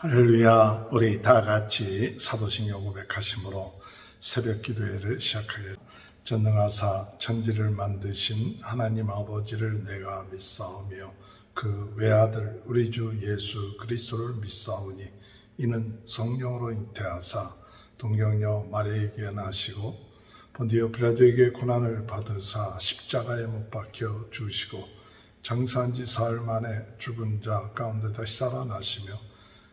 할렐루야. 우리 다 같이 사도신경 고백하심으로 새벽 기도회를 시작하겠습니다. 전능하사 천지를 만드신 하나님 아버지를 내가 믿사오며 그 외아들 우리 주 예수 그리스도를 믿사오니 이는 성령으로 잉태하사 동정녀 마리아에게 나시고 본디오 빌라도에게 고난을 받으사 십자가에 못 박혀 죽으시고 장사한 지 사흘 만에 죽은 자 가운데 다시 살아나시며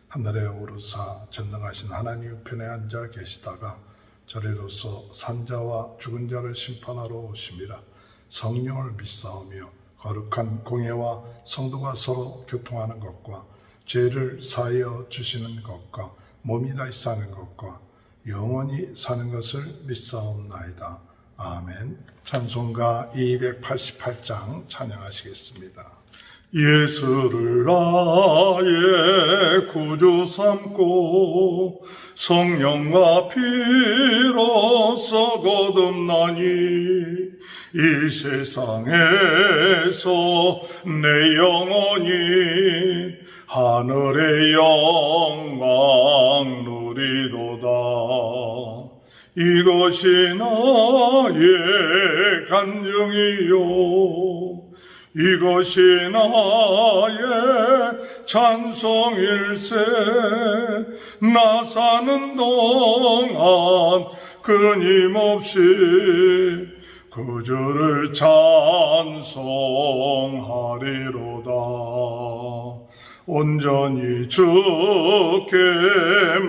하늘에 오르사 전능하신 하나님 우편에 앉아 계시다가 저리로서 산자와 죽은 자를 심판하러 오심이라. 성령을 믿사오며 거룩한 공예와 성도가 서로 교통하는 것과 죄를 사하여 주시는 것과 몸이 다시 사는 것과 영원히 사는 것을 믿사옵나이다. 아멘. 찬송가 288장 찬양하시겠습니다. 예수를 나의 구주 삼고 성령과 피로써 거듭나니 이 세상에서 내 영혼이 하늘의 영광 누리도다. 이것이 나의 간증이요 이것이 나의 찬송일세. 나 사는 동안 끊임없이 그 주를 찬송하리로다. 온전히 주께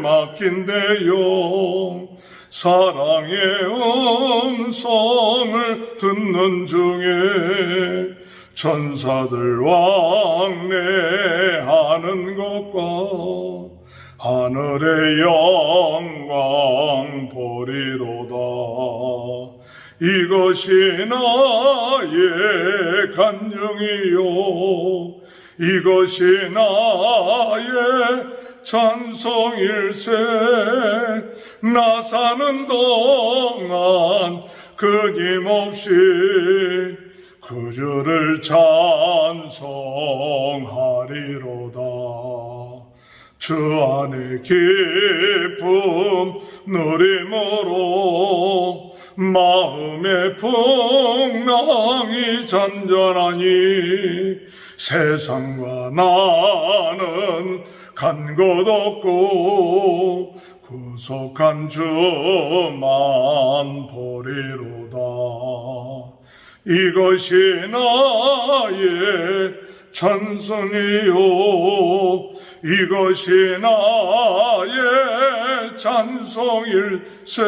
맡긴 내 영 사랑의 음성을 듣는 중에 천사들 왕래하는 것과 하늘의 영광 보리로다. 이것이 나의 간증이요 이것이 나의 찬송일세. 나 사는 동안 끊임없이 그 주를 찬송하리로다. 주 안에 기쁨 누림으로 마음의 풍랑이 잔잔하니 세상과 나는 간 것 없고 구속한 주만 보리로다. 이것이 나의 찬송이요 이것이 나의 찬송일세.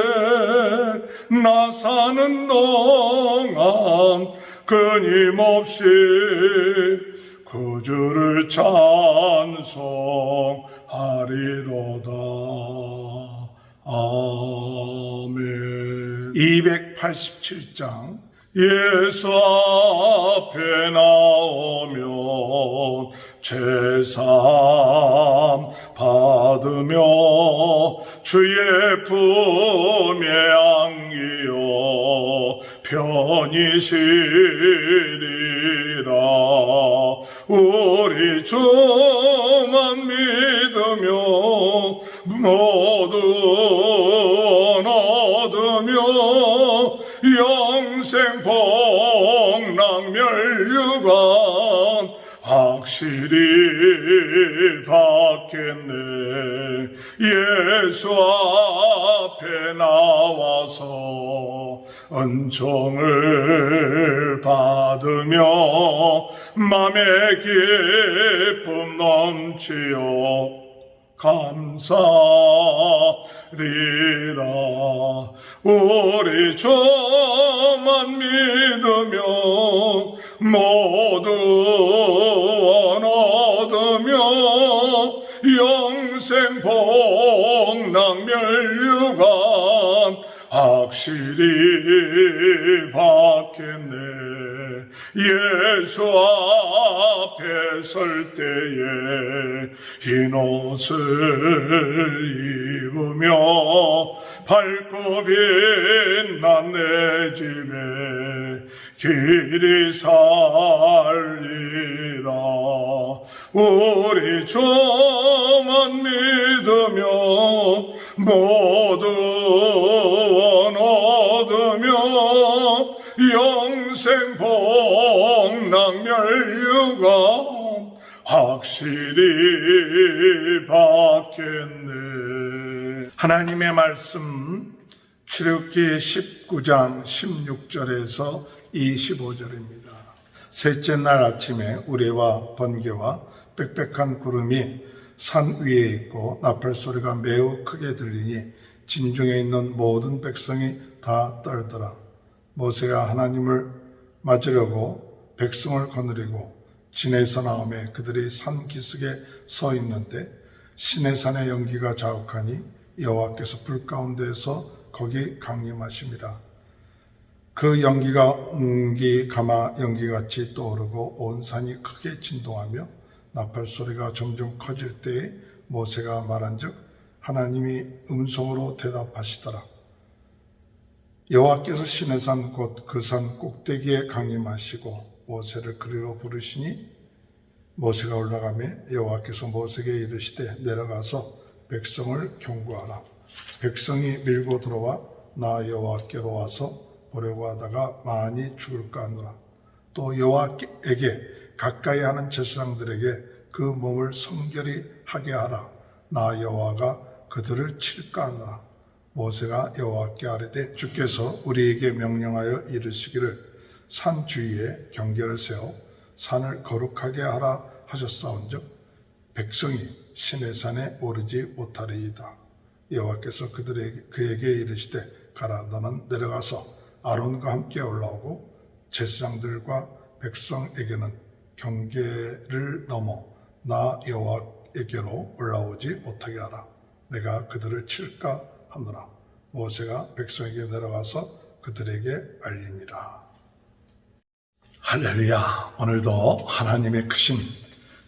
나 사는 동안 끊임없이 그 주를 찬송하리로다. 아멘. 287장 예수 앞에 나오면 제삼 받으며 주의 품에 안기어 편히 쉬리라. 우리 주만 믿으며 모두 얻으며 영생 복락 멸류관 확실히 받겠네. 예수 앞에 나와서 은총을 받으며 맘의 기쁨 넘치어 감사리라. 우리 주만 믿으며 모두 얻으며 영생 복락 멸류관 확실히 받겠네. 예수 앞에 설 때에 흰 옷을 입으며 밝고 빛난 내 집에 길이 살리라. 우리 주만 믿으며 모두 얻으며 영생 복락멸류관 확실히 받겠네. 하나님의 말씀 출애굽기 19장 16절에서 25절입니다. 셋째 날 아침에 우레와 번개와 빽빽한 구름이 산 위에 있고 나팔 소리가 매우 크게 들리니 진중에 있는 모든 백성이 다 떨더라. 모세가 하나님을 맞으려고 백성을 거느리고 진에서 나오매 그들이 산 기슭에 서 있는데 시내산의 연기가 자욱하니 여호와께서 불 가운데에서 거기 강림하심이라. 그 연기가 웅기 가마 연기같이 떠오르고 온 산이 크게 진동하며 나팔 소리가 점점 커질 때에 모세가 말한즉 하나님이 음성으로 대답하시더라. 여호와께서 시내산 곧 그 산 꼭대기에 강림하시고 모세를 그리로 부르시니 모세가 올라가매 여호와께서 모세에게 이르시되 내려가서 백성을 경고하라. 백성이 밀고 들어와 나 여호와께로 와서 보려고 하다가 많이 죽을까 하노라. 또 여호와에게 가까이 하는 제사장들에게 그 몸을 성결히 하게 하라. 나 여호와가 그들을 칠까 하노라. 모세가 여호와께 아뢰되 주께서 우리에게 명령하여 이르시기를 산 주위에 경계를 세워 산을 거룩하게 하라 하셨사온즉 백성이 시내산에 오르지 못하리이다. 여호와께서 그에게 이르시되 가라. 너는 내려가서 아론과 함께 올라오고 제사장들과 백성에게는 경계를 넘어 나 여호와에게로 올라오지 못하게 하라. 내가 그들을 칠까 하노라. 모세가 백성에게 내려가서 그들에게 알림이라. 할렐루야. 오늘도 하나님의 크신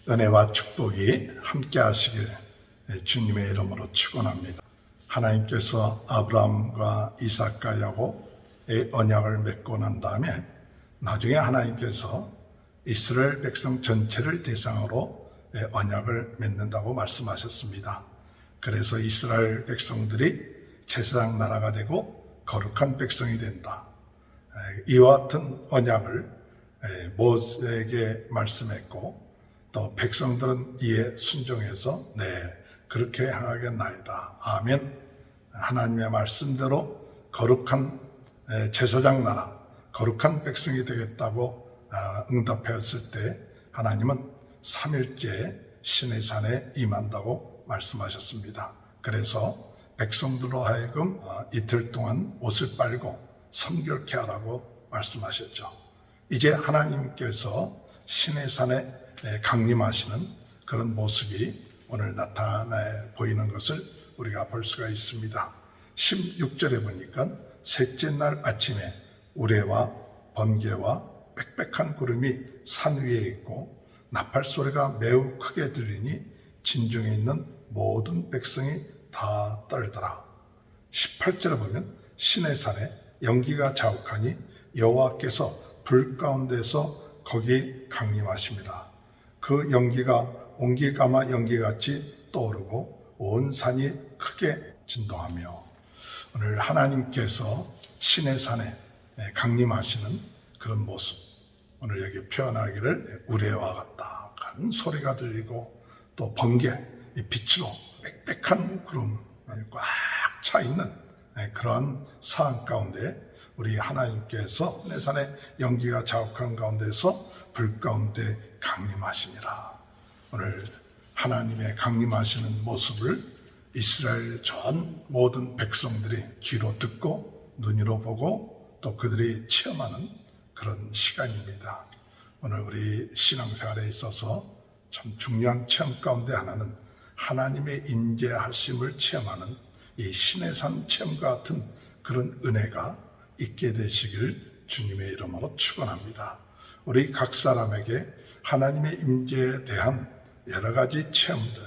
은혜와 축복이 함께 하시길 주님의 이름으로 축원합니다. 하나님께서 아브라함과 이삭과 야곱의 언약을 맺고 난 다음에 나중에 하나님께서 이스라엘 백성 전체를 대상으로 언약을 맺는다고 말씀하셨습니다. 그래서 이스라엘 백성들이 제사장 나라가 되고 거룩한 백성이 된다. 이와 같은 언약을 모세에게 말씀했고 또 백성들은 이에 순종해서 그렇게 행하겠나이다. 아멘. 하나님의 말씀대로 거룩한 제사장 나라, 거룩한 백성이 되겠다고 응답하였을 때 하나님은 3일째 시내산에 임한다고 말씀하셨습니다. 그래서 백성들로 하여금 이틀 동안 옷을 빨고 성결케 하라고 말씀하셨죠. 이제 하나님께서 시내산에 강림하시는 그런 모습이 오늘 나타나 보이는 것을 우리가 볼 수가 있습니다. 16절에 보니까 셋째 날 아침에 우레와 번개와 빽빽한 구름이 산 위에 있고 나팔 소리가 매우 크게 들리니 진중에 있는 모든 백성이 다 떨더라. 18절에 보면 시내산에 연기가 자욱하니 여호와께서 불 가운데서 거기 강림하심이라. 그 연기가 옹기가마 연기같이 떠오르고 온 산이 크게 진동하며 오늘 하나님께서 시내산에 강림하시는 그런 모습, 오늘 여기 표현하기를 우레와 같다. 큰 소리가 들리고 또 번개, 빛으로 빽빽한 구름 꽉 차 있는 그러한 상황 가운데 우리 하나님께서 시내산의 연기가 자욱한 가운데서 불 가운데 강림하시니라. 오늘 하나님의 강림하시는 모습을 이스라엘 전 모든 백성들이 귀로 듣고 눈으로 보고 또 그들이 체험하는 그런 시간입니다. 오늘 우리 신앙생활에 있어서 참 중요한 체험 가운데 하나는 하나님의 인재하심을 체험하는 이 시내산 체험과 같은 그런 은혜가 있게 되시길 주님의 이름으로 축원합니다. 우리 각 사람에게 하나님의 임재에 대한 여러 가지 체험들,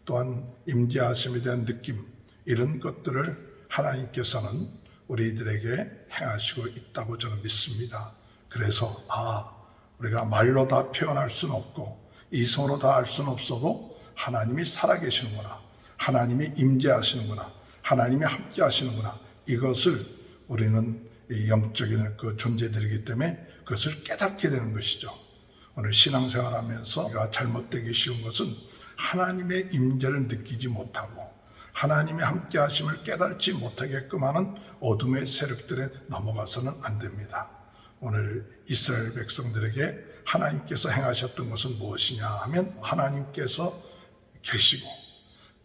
또한 임재하심에 대한 느낌, 이런 것들을 하나님께서는 우리들에게 행하시고 있다고 저는 믿습니다. 그래서 우리가 말로 다 표현할 수는 없고 이성으로 다 알 수는 없어도 하나님이 살아계시는구나. 하나님이 임재하시는구나, 하나님이 함께 하시는구나, 이것을 우리는 영적인 그 존재들이기 때문에 그것을 깨닫게 되는 것이죠. 오늘 신앙생활하면서 우리가 잘못되기 쉬운 것은 하나님의 임재를 느끼지 못하고 하나님의 함께 하심을 깨닫지 못하게끔 하는 어둠의 세력들에 넘어가서는 안 됩니다. 오늘 이스라엘 백성들에게 하나님께서 행하셨던 것은 무엇이냐 하면, 하나님께서 계시고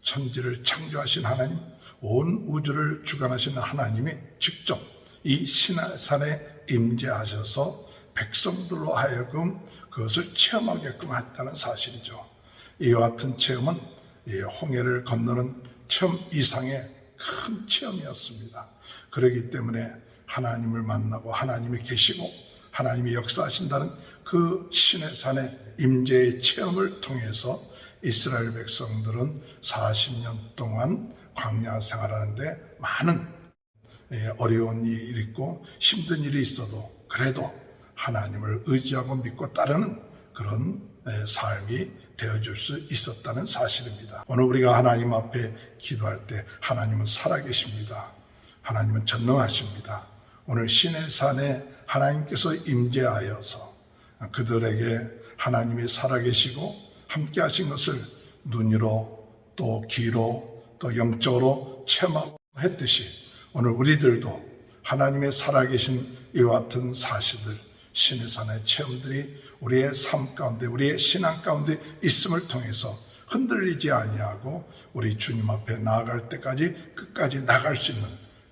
천지를 창조하신 하나님, 온 우주를 주관하시는 하나님이 직접 이 시내산에 임재하셔서 백성들로 하여금 그것을 체험하게끔 했다는 사실이죠. 이와 같은 체험은 홍해를 건너는 체험 이상의 큰 체험이었습니다. 그렇기 때문에 하나님을 만나고 하나님이 계시고 하나님이 역사하신다는 그 시내산의 임재의 체험을 통해서 이스라엘 백성들은 40년 동안 광야 생활하는데 많은 어려운 일이 있고 힘든 일이 있어도 그래도 하나님을 의지하고 믿고 따르는 그런 삶이 되어줄 수 있었다는 사실입니다. 오늘 우리가 하나님 앞에 기도할 때 하나님은 살아계십니다. 하나님은 전능하십니다. 오늘 시내산에 하나님께서 임재하여서 그들에게 하나님이 살아계시고 함께 하신 것을 눈으로 또 귀로 또 영적으로 체험하고 했듯이 오늘 우리들도 하나님의 살아계신 이와 같은 사실들, 시내산의 체험들이 우리의 삶 가운데, 우리의 신앙 가운데 있음을 통해서 흔들리지 아니하고 우리 주님 앞에 나아갈 때까지 끝까지 나갈 수 있는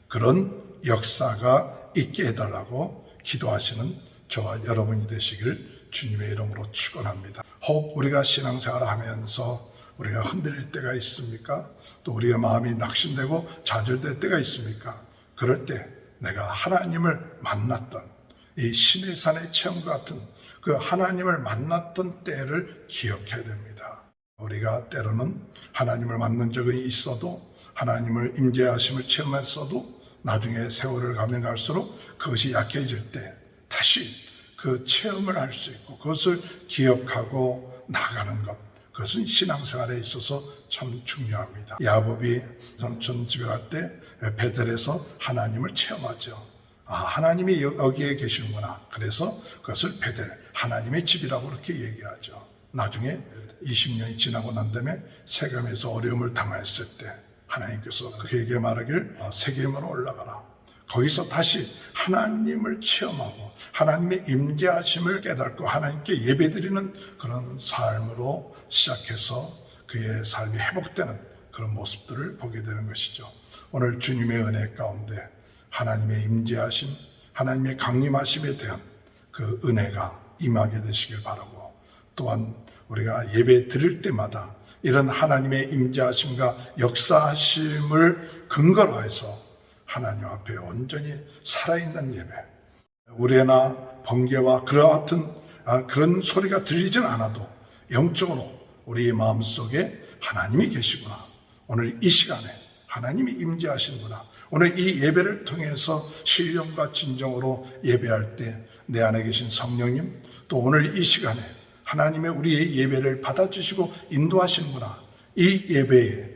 그런 역사가 있게 해달라고 기도하시는 저와 여러분이 되시길 주님의 이름으로 축원합니다. 혹 우리가 신앙생활을 하면서 우리가 흔들릴 때가 있습니까? 또 우리의 마음이 낙심되고 좌절될 때가 있습니까? 그럴 때 내가 하나님을 만났던 이 시내산의 체험과 같은 그 하나님을 만났던 때를 기억해야 됩니다. 우리가 때로는 하나님을 만난 적이 있어도 하나님을 임재하심을 체험했어도 나중에 세월을 가면 갈수록 그것이 약해질 때 다시 그 체험을 할 수 있고 그것을 기억하고 나가는 것, 그것은 신앙생활에 있어서 참 중요합니다. 야곱이 삼촌 집에 갈 때 베델에서 하나님을 체험하죠. 하나님이 여기에 계시는구나. 그래서 그것을 베델, 하나님의 집이라고 그렇게 얘기하죠. 나중에 20년이 지나고 난 다음에 세겜에서 어려움을 당했을 때 하나님께서 그에게 말하길 세겜으로 올라가라. 거기서 다시 하나님을 체험하고 하나님의 임재하심을 깨닫고 하나님께 예배드리는 그런 삶으로 시작해서 그의 삶이 회복되는 그런 모습들을 보게 되는 것이죠. 오늘 주님의 은혜 가운데 하나님의 임재하심, 하나님의 강림하심에 대한 그 은혜가 임하게 되시길 바라고, 또한 우리가 예배 드릴 때마다 이런 하나님의 임재하심과 역사하심을 근거로 해서 하나님 앞에 온전히 살아있는 예배, 우레나 번개와 그와 같은 그런 소리가 들리진 않아도 영적으로 우리의 마음속에 하나님이 계시구나, 오늘 이 시간에 하나님이 임재하시는구나, 오늘 이 예배를 통해서 신령과 진정으로 예배할 때 내 안에 계신 성령님, 또 오늘 이 시간에 하나님의 우리의 예배를 받아주시고 인도하시는구나, 이 예배에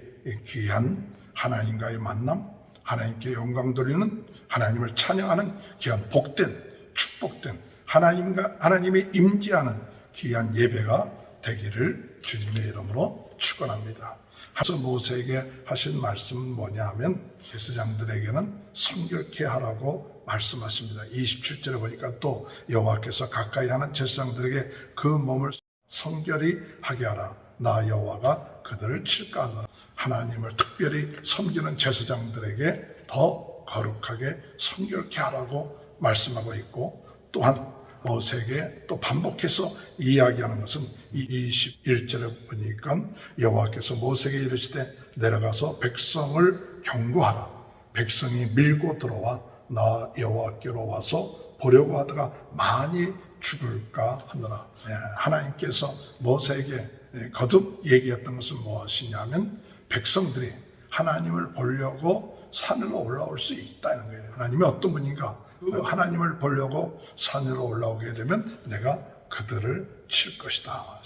귀한 하나님과의 만남, 하나님께 영광 돌리는, 하나님을 찬양하는 귀한 복된, 축복된 하나님이 임재하는 귀한 예배가 되기를 주님의 이름으로 축원합니다. 그래서 모세에게 하신 말씀은 뭐냐 하면 제사장들에게는 성결케 하라고 말씀하십니다. 27절에 보니까 또 여호와께서 가까이 하는 제사장들에게 그 몸을 성결히 하게 하라. 나 여호와가 그들을 칠까하노라. 하나님을 특별히 섬기는 제사장들에게 더 거룩하게 성결케 하라고 말씀하고 있고, 또한 모세에게 또 반복해서 이야기하는 것은 이 21절에 보니까 여호와께서 모세에게 이르시되 내려가서 백성을 경고하라. 백성이 밀고 들어와 나 여호와께로 와서 보려고 하다가 많이 죽을까 하노라. 하나님께서 모세에게 거듭 얘기했던 것은 무엇이냐면 백성들이 하나님을 보려고 산으로 올라올 수 있다는 거예요. 하나님이 어떤 분인가? 하나님을 보려고 산으로 올라오게 되면 내가 그들을 칠 것이다.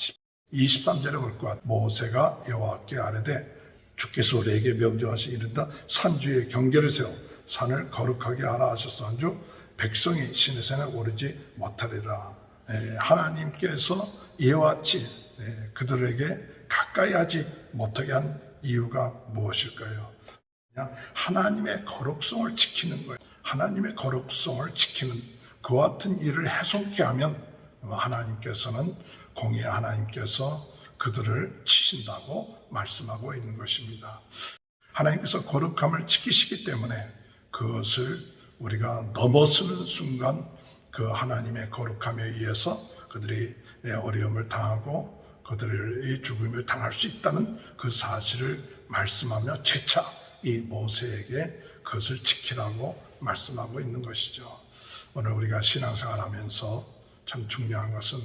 23절에 볼 것 같아요. 모세가 여호와께 아뢰되 주께서 우리에게 명령하시 이른다 산주의 경계를 세워 산을 거룩하게 하라 하셔서 한주 백성이 신의 산에 오르지 못하리라. 하나님께서 이와 같이 그들에게 가까이 하지 못하게 한 이유가 무엇일까요? 그냥 하나님의 거룩성을 지키는 거예요. 하나님의 거룩성을 지키는 그와 같은 일을 훼손케 하면 하나님께서는 공의 하나님께서 그들을 치신다고 말씀하고 있는 것입니다. 하나님께서 거룩함을 지키시기 때문에 그것을 우리가 넘어서는 순간 그 하나님의 거룩함에 의해서 그들이 어려움을 당하고 그들의 죽음을 당할 수 있다는 그 사실을 말씀하며 재차 이 모세에게 그것을 지키라고 말씀하고 있는 것이죠. 오늘 우리가 신앙생활하면서 참 중요한 것은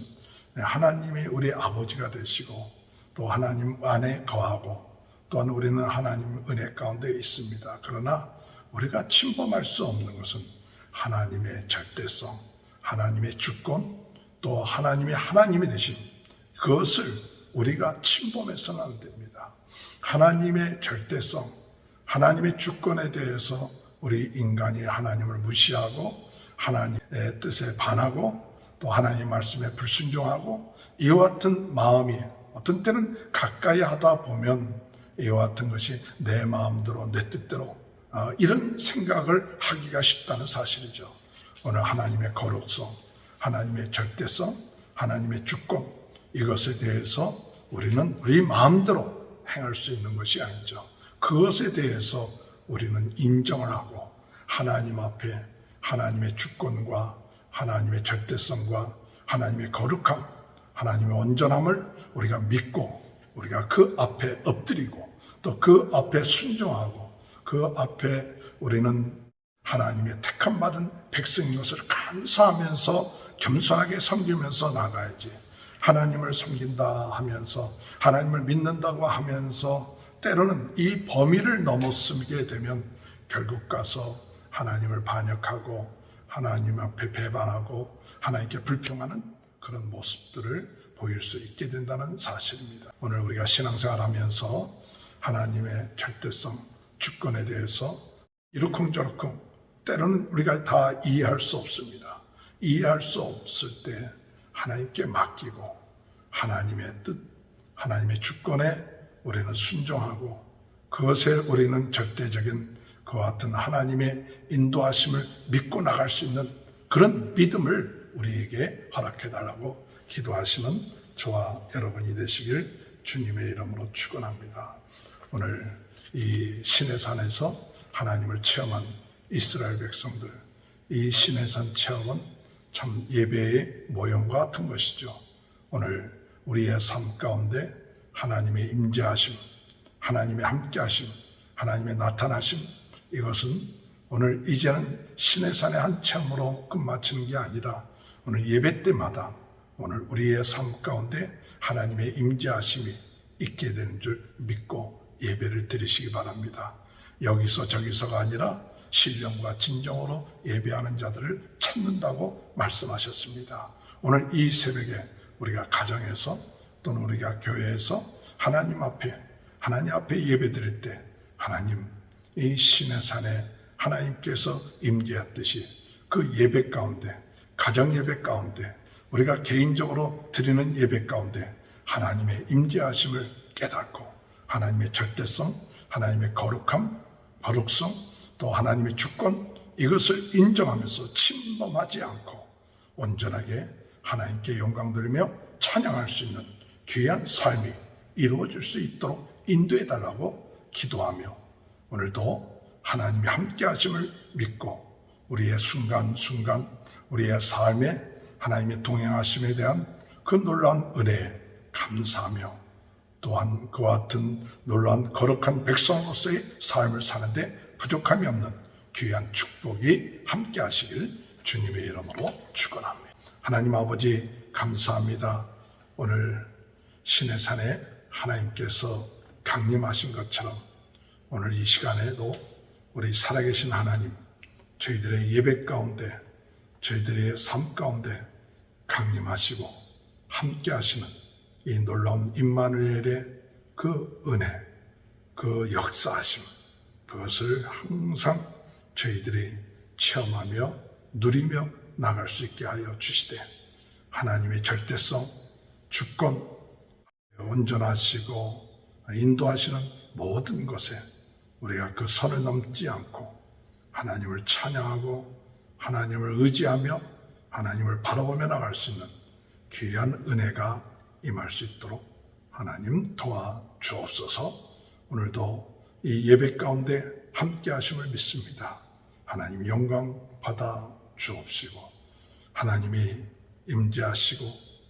하나님이 우리 아버지가 되시고 또 하나님 안에 거하고 또한 우리는 하나님 은혜 가운데 있습니다. 그러나 우리가 침범할 수 없는 것은 하나님의 절대성, 하나님의 주권, 또 하나님의 하나님이 되심, 그것을 우리가 침범해서는 안 됩니다. 하나님의 절대성, 하나님의 주권에 대해서 우리 인간이 하나님을 무시하고 하나님의 뜻에 반하고 또 하나님 말씀에 불순종하고 이와 같은 마음이 어떤 때는 가까이 하다 보면 이와 같은 것이 내 마음대로 내 뜻대로 이런 생각을 하기가 쉽다는 사실이죠. 오늘 하나님의 거룩성, 하나님의 절대성, 하나님의 주권 이것에 대해서 우리는 우리 마음대로 행할 수 있는 것이 아니죠. 그것에 대해서 우리는 인정을 하고 하나님 앞에 하나님의 주권과 하나님의 절대성과 하나님의 거룩함, 하나님의 온전함을 우리가 믿고 우리가 그 앞에 엎드리고 또 그 앞에 순종하고 그 앞에 우리는 하나님의 택함 받은 백성인 것을 감사하면서 겸손하게 섬기면서 나가야지. 하나님을 섬긴다 하면서 하나님을 믿는다고 하면서 때로는 이 범위를 넘어서게 되면 결국 가서 하나님을 반역하고 하나님 앞에 배반하고 하나님께 불평하는 그런 모습들을 보일 수 있게 된다는 사실입니다. 오늘 우리가 신앙생활하면서 하나님의 절대성, 주권에 대해서 이러쿵저러쿵 때로는 우리가 다 이해할 수 없습니다. 이해할 수 없을 때 하나님께 맡기고 하나님의 뜻, 하나님의 주권에 우리는 순종하고 그것에 우리는 절대적인 그와 같은 하나님의 인도하심을 믿고 나갈 수 있는 그런 믿음을 우리에게 허락해달라고 기도하시는 저와 여러분이 되시길 주님의 이름으로 축원합니다. 오늘 이 시내산에서 하나님을 체험한 이스라엘 백성들, 이 시내산 체험은 참 예배의 모형과 같은 것이죠. 오늘 우리의 삶 가운데 하나님의 임재하심, 하나님의 함께하심, 하나님의 나타나심, 이것은 오늘 이제는 시내산의 한 체험으로 끝마치는 게 아니라 오늘 예배 때마다 오늘 우리의 삶 가운데 하나님의 임재하심이 있게 되는 줄 믿고 예배를 드리시기 바랍니다. 여기서 저기서가 아니라 신령과 진정으로 예배하는 자들을 찾는다고 말씀하셨습니다. 오늘 이 새벽에 우리가 가정에서 또는 우리가 교회에서 하나님 앞에 예배 드릴 때 하나님 이 신의 산에 하나님께서 임재하듯이 그 예배 가운데 가정 예배 가운데 우리가 개인적으로 드리는 예배 가운데 하나님의 임재하심을 깨닫고 하나님의 절대성, 하나님의 거룩성, 또 하나님의 주권 이것을 인정하면서 침범하지 않고 온전하게 하나님께 영광 돌리며 찬양할 수 있는 귀한 삶이 이루어질 수 있도록 인도해 달라고 기도하며 오늘도 하나님의 함께 하심을 믿고 우리의 순간순간 우리의 삶에 하나님의 동행하심에 대한 그 놀라운 은혜에 감사하며 또한 그와 같은 놀라운 거룩한 백성으로서의 삶을 사는데 부족함이 없는 귀한 축복이 함께 하시길 주님의 이름으로 축원합니다. 하나님 아버지 감사합니다. 오늘 시내산에 하나님께서 강림하신 것처럼 오늘 이 시간에도 우리 살아계신 하나님 저희들의 예배 가운데 저희들의 삶 가운데 강림하시고 함께 하시는 이 놀라운 임마누엘의 그 은혜 그 역사하심, 그것을 항상 저희들이 체험하며 누리며 나갈 수 있게 하여 주시되, 하나님의 절대성, 주권, 온전하시고 인도하시는 모든 것에 우리가 그 선을 넘지 않고 하나님을 찬양하고 하나님을 의지하며 하나님을 바라보며 나갈 수 있는 귀한 은혜가 임할 수 있도록 하나님 도와주옵소서. 오늘도 이 예배 가운데 함께 하심을 믿습니다. 하나님 영광 받아 주옵시고 하나님이 임재하시고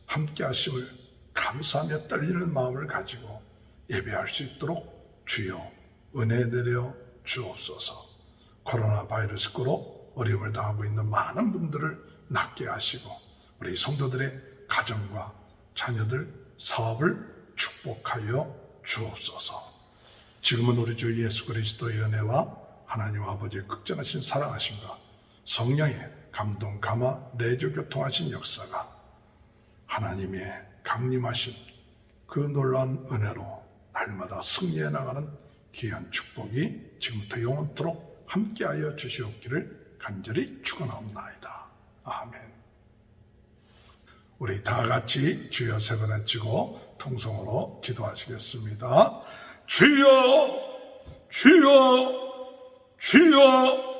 함께 하심을 감사하며 떨리는 마음을 가지고 예배할 수 있도록 주여 은혜 내려 주옵소서. 코로나 바이러스로 어려움을 당하고 있는 많은 분들을 낫게 하시고 우리 성도들의 가정과 자녀들 사업을 축복하여 주옵소서. 지금은 우리 주 예수 그리스도의 은혜와 하나님 아버지의 극전하신 사랑하심과 성령의 감동 감화 내조 교통하신 역사가 하나님의 강림하신 그 놀라운 은혜로 날마다 승리해 나가는 귀한 축복이 지금부터 영원토록 함께하여 주시옵기를 간절히 축원하옵나이다. 아멘. 우리 다 같이 주여 세 번 외치고 통성으로 기도하시겠습니다. 주여 주여 주여.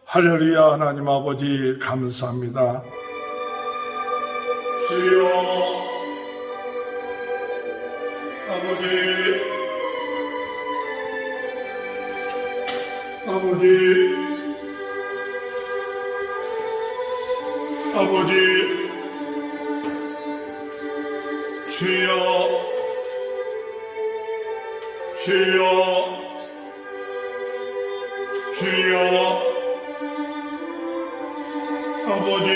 할렐루야. 하나님 아버지 감사합니다. 주여 아버지 아버지 주여 주여 주여 아버지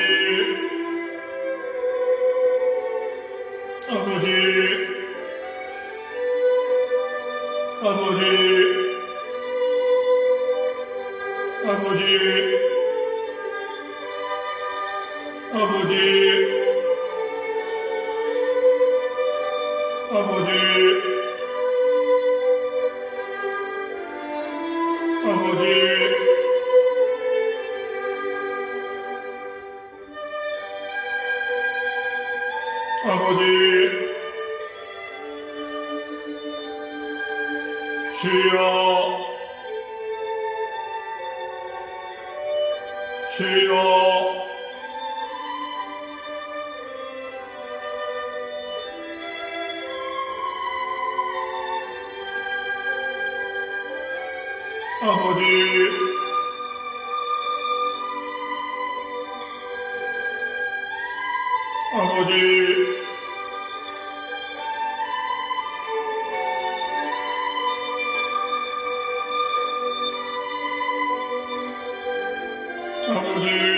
아버지